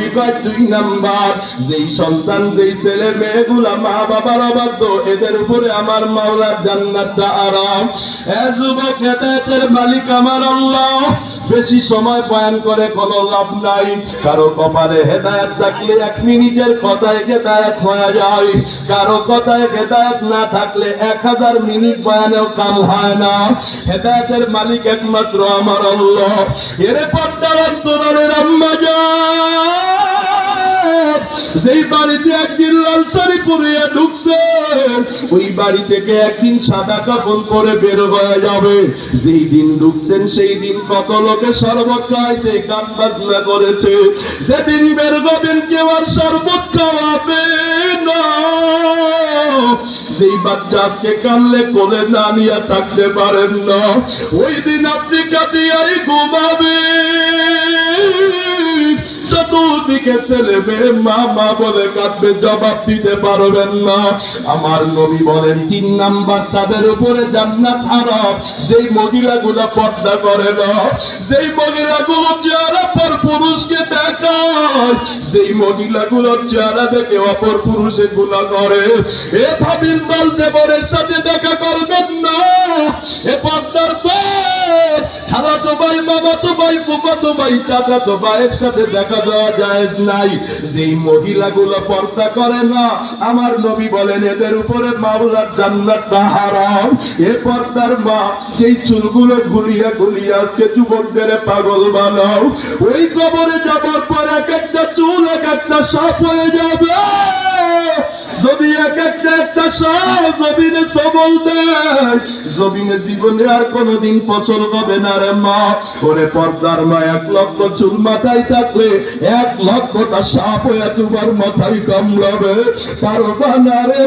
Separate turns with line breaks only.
নবী কয় 2 নাম্বার, যেই সন্তান যেই ছেলে মেয়েগুলা মা বাবার অবাধ্য এদের উপরে আমার মাওলার জান্নাতটা আরাম। এ যুবক, হেদায়েতের মালিক আমার আল্লাহ। বেশি সময় বয়ান করে কোনো লাভ নাই। কারো কপালে হেদায়েত থাকলে 1 মিনিটের কথায় হেদায়েত হয়ে যায়, কারো কথায় হেদায়েত না থাকলে 1000 মিনিট বয়ানেও কাম হয় না। হেদায়েতের মালিক একমাত্র আমার আল্লাহ। এর পর্দার অন্তরালের আম্মা জান, যেই বাড়িতে একদিন লাল শাড়ি পরিয়ে ঢুকছে, ওই বাড়ি থেকে একদিন সাদা কাফন পরে বের হয়ে যাবে। যেই দিন ঢুকছেন সেই দিন কত লোকে শরবত খাইছে, গান বাজনা করেছে। যেদিন বের হবেন কেউ আর শরবত খাওয়াবে না। যেই বাচ্চা আজকে কানলে কোলে না নিয়ে থাকতে পারেন না, ওই দিন আপনি কাটিয়াই ঘুমাবে। চতুর্দিকে ছেলে মেয়ে মা মা বলে কাঁদবে, জবাব দিতে পারবেন না। আমার নবী বলেন 3 নাম্বার, তাদের উপরে জান্নাত হারাম, যেই মহিলাগুলো পর্দা করে না, যেই মহিলাগুলো চেহারা পর পুরুষকে দেখায়, যেই মহিলাগুলো চেহারা দেখে অপর পুরুষে গুনাহ করে। এ ভাবির দল দেবরের সাথে দেখা করবেন না। এ পর্দার পর খালাতো ভাই, মামাতো ভাই, ফুফাতো ভাই, চাচাতো ভাইয়ের সাথে দেখা দেওয়া জায়েজ নাই। যেই মহিলাগুলো পর্দা করে না, আমার নবী বলেন এদের উপরে মাওলার জান্নাতটা হারাম। এ পর্দার মা, যেই চুলগুলো গুলিয়া গুলিয়া আজকে যুবকদের পাগল বানাও, ওই কবরে যাবার পর এক একটা চুল এক একটা সাপ হয়ে যাবে। যদি এক একটা সাপ জমিনে সবল দেয়, জমিনে জীবনে আর কোনদিন ফসল হবে না রে মা। ওরে পর্দার মা, 1 লক্ষ চুল মাথায় থাকলে 1 লক্ষটা সাপ হয়ে তোমার মাথায় কামড়াবে, পারবা না রে।